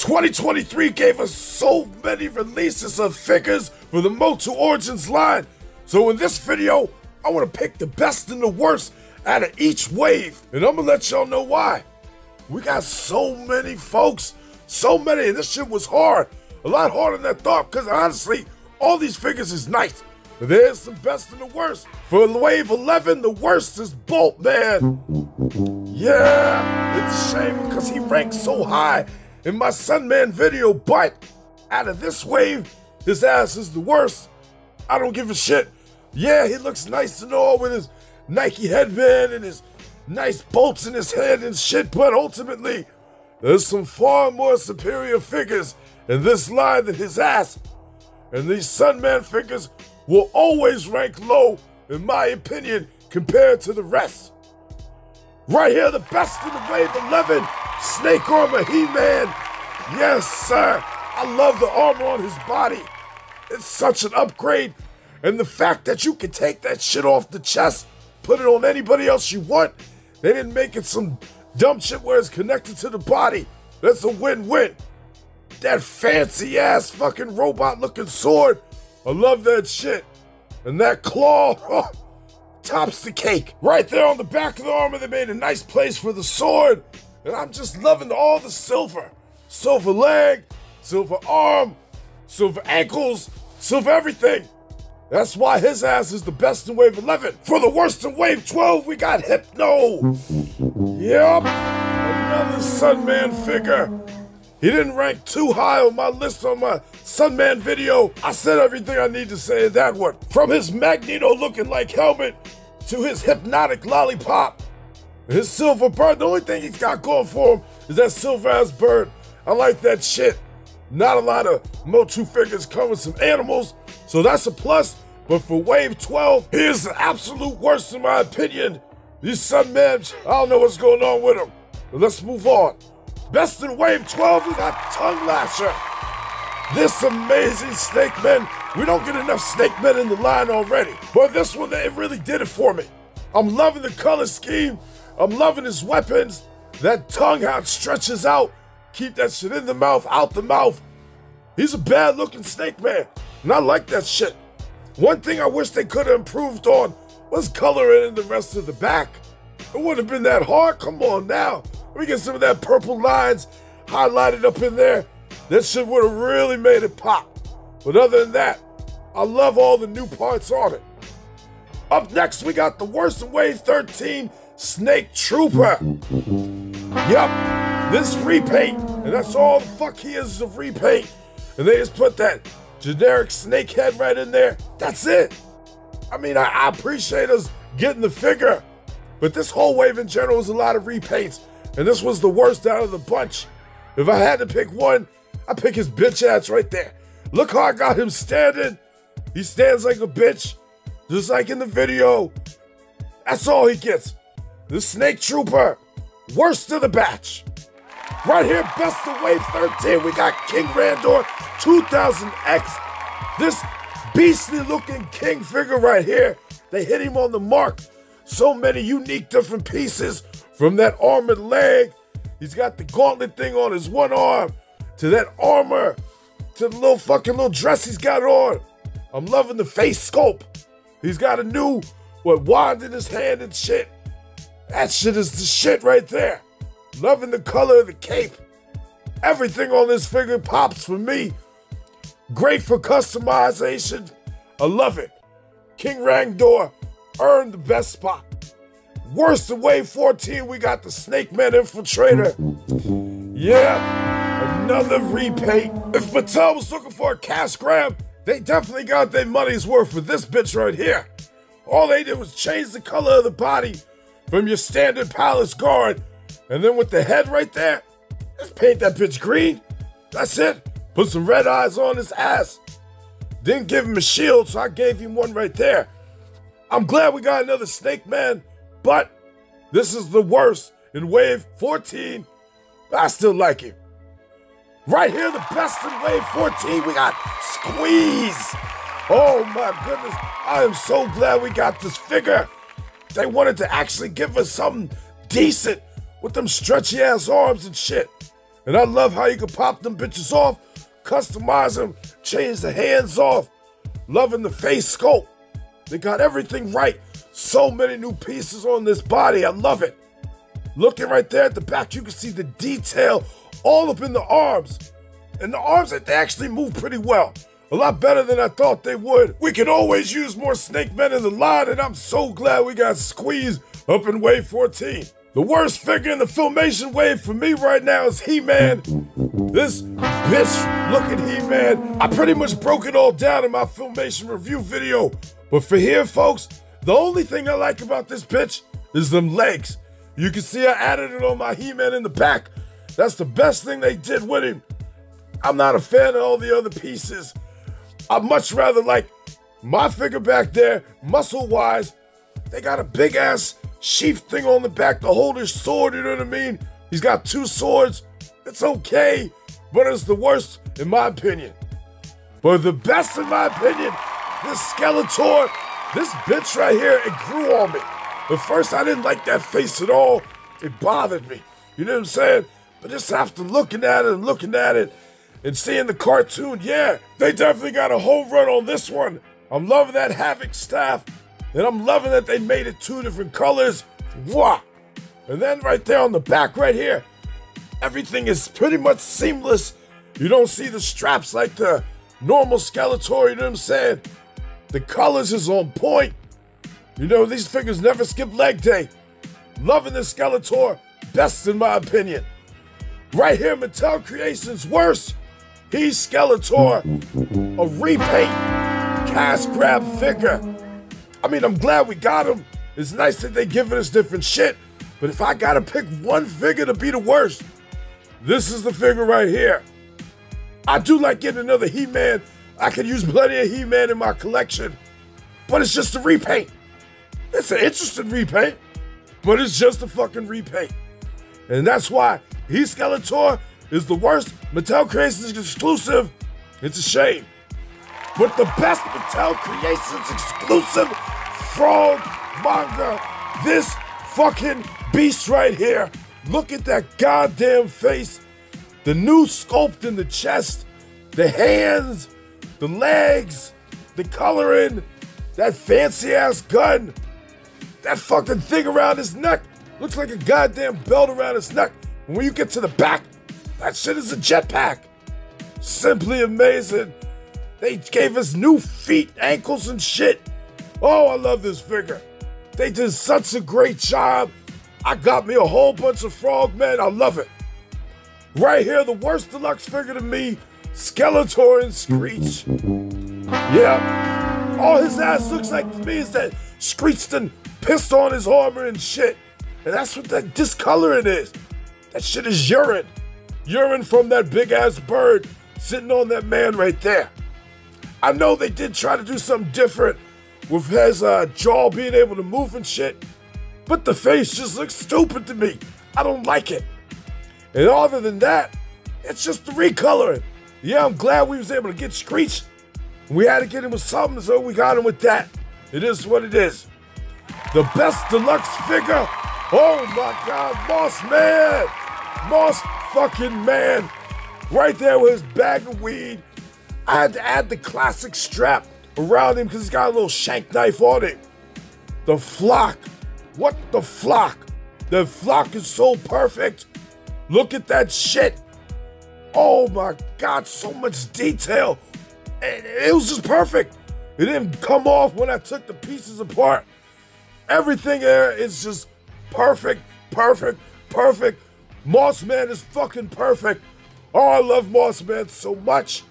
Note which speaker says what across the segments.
Speaker 1: 2023 gave us so many releases of figures for the MOTU Origins line. So in this video, I want to pick the best and the worst out of each wave. And I'm going to let y'all know why. We got so many, folks. So many. And this shit was hard. A lot harder than I thought, because honestly, all these figures is nice. But there's the best and the worst. For wave 11, the worst is Bolt, man. Yeah, it's a shame because he ranked so high in my Sunman video, but out of this wave, his ass is the worst. I don't give a shit. Yeah, he looks nice and all with his Nike headband and his nice bolts in his head and shit, but ultimately, there's some far more superior figures in this line than his ass. And these Sunman figures will always rank low, in my opinion, compared to the rest. Right here, the best in the wave 11, Snake Armor Heman. Yes, sir. I love the armor on his body. It's such an upgrade. And the fact that you can take that shit off the chest, put it on anybody else you want. They didn't make it some dumb shit where it's connected to the body. That's a win-win. That fancy ass fucking robot looking sword. I love that shit. And that claw, oh, tops the cake. Right there on the back of the armor, they made a nice place for the sword. And I'm just loving all the silver. Silver leg, silver arm, silver ankles, silver everything. That's why his ass is the best in wave 11. For the worst in wave 12, we got Hypno. Yep, another Sunman figure. He didn't rank too high on my list on my Sunman video. I said everything I need to say in that one. From his Magneto looking like helmet to his hypnotic lollipop. His silver bird, the only thing he's got going for him is that silver ass bird. I like that shit. Not a lot of MOTU figures come with some animals, so that's a plus. But for wave 12, he is the absolute worst in my opinion. These Sunman, I don't know what's going on with them. But let's move on. Best in wave 12, we got Tongue Lasher. This amazing Snake Man. We don't get enough Snake Men in the line already. But this one, it really did it for me. I'm loving the color scheme. I'm loving his weapons. That tongue, how it stretches out. Keep that shit in the mouth, out the mouth. He's a bad looking Snake Man. And I like that shit. One thing I wish they could have improved on was coloring in the rest of the back. It wouldn't have been that hard. Come on now. Let me get some of that purple lines highlighted up in there. That shit would have really made it pop. But other than that, I love all the new parts on it. Up next, we got the worst in wave 13, Snake Trooper. Yup, this repaint, and that's all the fuck he is a repaint. And they just put that generic snake head right in there. That's it. I mean, I appreciate us getting the figure, but this whole wave in general was a lot of repaints. And this was the worst out of the bunch. If I had to pick one, I'd pick his bitch ass right there. Look how I got him standing. He stands like a bitch, just like in the video. That's all he gets. The Snake Trooper, worst of the batch. Right here, best of wave 13, we got King Randor 2000X. This beastly looking king figure right here. They hit him on the mark. So many unique different pieces. From that armored leg, he's got the gauntlet thing on his one arm, to that armor, to the little dress he's got on. I'm loving the face sculpt. He's got a new, wand in his hand and shit. That shit is the shit right there. Loving the color of the cape. Everything on this figure pops for me. Great for customization. I love it. King Rangdor earned the best spot. Worst in wave 14, we got the Snake Man Infiltrator. Yeah, another repaint. If Mattel was looking for a cash grab, they definitely got their money's worth with this bitch right here. All they did was change the color of the body from your standard Palace Guard, and then with the head right there, just paint that bitch green. That's it. Put some red eyes on his ass. Didn't give him a shield, so I gave him one right there. I'm glad we got another Snake Man, but this is the worst in wave 14. I still like him. Right here, the best in wave 14, we got Squeeze. Oh my goodness, I am so glad we got this figure. They wanted to actually give us something decent with them stretchy ass arms and shit. And I love how you can pop them bitches off, customize them, change the hands off. Loving the face sculpt. They got everything right. So many new pieces on this body. I love it. Looking right there at the back, you can see the detail all up in the arms. And the arms, they actually move pretty well. A lot better than I thought they would. We can always use more snake men in the line, and I'm so glad we got squeezed up in wave 14. The worst figure in the Filmation wave for me right now is Heman. This bitch looking Heman. I pretty much broke it all down in my Filmation review video. But for here, folks, the only thing I like about this bitch is them legs. You can see I added it on my Heman in the back. That's the best thing they did with him. I'm not a fan of all the other pieces. I much rather like my figure back there, muscle-wise. They got a big-ass sheath thing on the back to hold his sword, you know what I mean? He's got 2 swords. It's okay, but it's the worst in my opinion. But the best in my opinion, this Skeletor, this bitch right here, it grew on me. At first, I didn't like that face at all. It bothered me. You know what I'm saying? But just after looking at it, and seeing the cartoon, yeah, they definitely got a home run on this one. I'm loving that Havoc staff, and I'm loving that they made it 2 different colors. Wow. And then right there on the back right here, everything is pretty much seamless. You don't see the straps like the normal Skeletor, you know what I'm saying? The colors is on point. You know, these figures never skip leg day. Loving this Skeletor, best in my opinion. Right here, Mattel Creations worst. He's Skeletor, a repaint, cash grab figure. I mean, I'm glad we got him. It's nice that they giving us different shit, but if I gotta pick one figure to be the worst, this is the figure right here. I do like getting another He-Man. I could use plenty of He-Man in my collection, but it's just a repaint. It's an interesting repaint, but it's just a fucking repaint. And that's why He's Skeletor is the worst Mattel Creations exclusive. It's a shame. But the best Mattel Creations exclusive Frog manga, this fucking beast right here. Look at that goddamn face. The new sculpt in the chest, the hands, the legs, the coloring, that fancy ass gun, that fucking thing around his neck. Looks like a goddamn belt around his neck. And when you get to the back, that shit is a jetpack. Simply amazing. They gave us new feet, ankles, and shit. Oh, I love this figure. They did such a great job. I got me a whole bunch of frogmen. I love it. Right here, the worst deluxe figure to me, Skeletor and Screech. Yeah, all his ass looks like to me is that Screech done pissed on his armor and shit. And that's what that discoloring is. That shit is urine. Urine from that big ass bird sitting on that man right there. I know they did try to do something different with his jaw being able to move and shit, but the face just looks stupid to me. I don't like it. And other than that, it's just the recoloring. Yeah, I'm glad we was able to get Screech. We had to get him with something, so we got him with that. It is what it is. The best deluxe figure. Oh my God, Moss Man. Moss fucking Man. Right there with his bag of weed. I had to add the classic strap around him because he's got a little shank knife on it. The flock. What the flock? The flock is so perfect. Look at that shit. Oh my God, so much detail. It was just perfect. It didn't come off when I took the pieces apart. Everything there is just perfect, perfect, perfect. Moss Man is fucking perfect. Oh, I love Moss Man so much.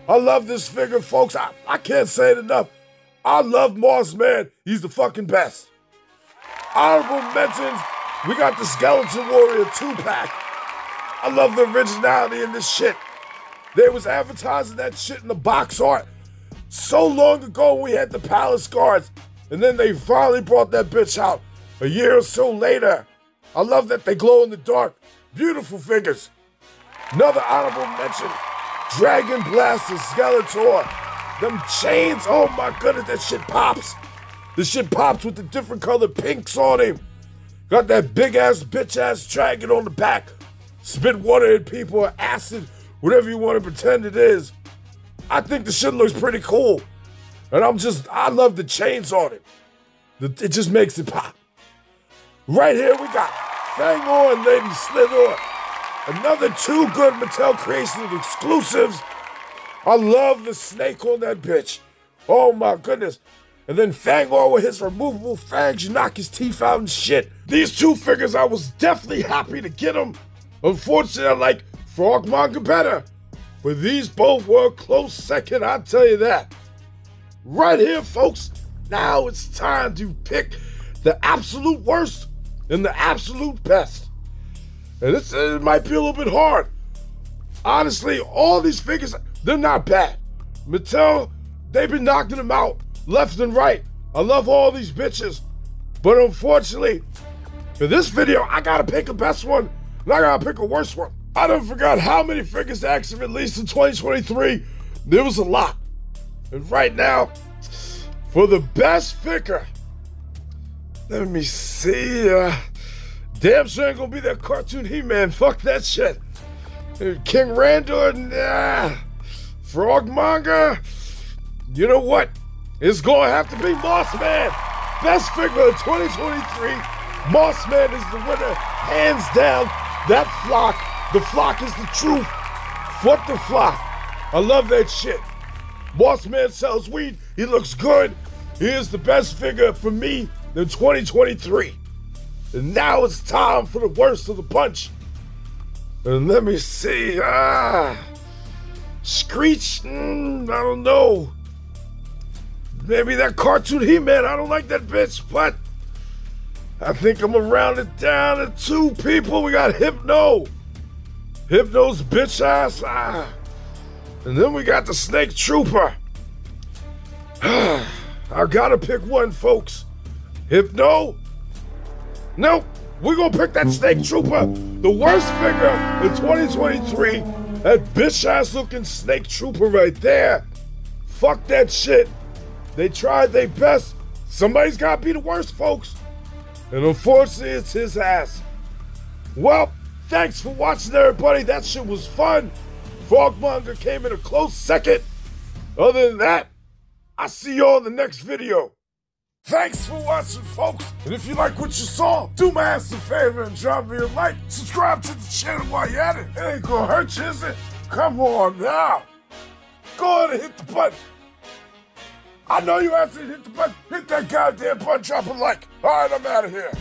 Speaker 1: I love this figure, folks. I can't say it enough. I love Moss Man. He's the fucking best. Honorable mentions, we got the Skeleton Warrior 2-pack. I love the originality in this shit. They was advertising that shit in the box art so long ago when we had the Palace Guards, and then they finally brought that bitch out a year or so later. I love that they glow in the dark. Beautiful figures. Another honorable mention, Dragon Blaster Skeletor. Them chains, oh my goodness, that shit pops. The shit pops with the different colored pinks on him. Got that big ass bitch ass dragon on the back. spit water at people or acid, whatever you want to pretend it is. I think the shit looks pretty cool. And I love the chains on it. It just makes it pop. Right here we got Fang On, Lady Slither. Another 2 good Mattel Creations exclusives. I love the snake on that bitch. Oh my goodness. And then Fang On with his removable fangs, you knock his teeth out and shit. These 2 figures, I was definitely happy to get them. Unfortunately, I like Frog Manga better. But these both were a close second, I'll tell you that. Right here, folks, now it's time to pick the absolute worst and the absolute best. And it might be a little bit hard. Honestly, all these figures, they're not bad. Mattel, they've been knocking them out left and right. I love all these bitches. But unfortunately, for this video, I gotta pick a best one, and I gotta pick a worse one. I done forgot how many figures they actually released in 2023. There was a lot. And right now, for the best figure, let me see. Damn sure ain't gonna be that cartoon Heman. Fuck that shit. King Randor, nah. Frog Manga, you know what? It's gonna have to be Moss Man. Best figure of 2023. Moss Man is the winner, hands down. That flock, the flock is the truth. Fuck the flock. I love that shit. Moss Man sells weed. He looks good. He is the best figure for me in 2023. And now it's time for the worst of the bunch. And let me see. Screech, I don't know. Maybe that cartoon He-Man. I don't like that bitch, but I think I'm gonna round it down to 2 people. We got Hypno. Hypno's bitch ass. And then we got the Snake Trooper. I gotta pick one, folks. Hypno? Nope. We're gonna pick that Snake Trooper. The worst figure in 2023. That bitch ass looking Snake Trooper right there. Fuck that shit. They tried their best. Somebody's gotta be the worst, folks. And unfortunately, it's his ass. Well, thanks for watching, everybody. That shit was fun. Frog Manga came in a close second. Other than that, I'll see y'all in the next video. Thanks for watching, folks. And if you like what you saw, do my ass a favor and drop me a like. Subscribe to the channel while you're at it. It ain't gonna hurt you, is it? Come on now. Go ahead and hit the button. I know you have to hit the button. Hit that goddamn button, drop a like. All right, I'm out of here.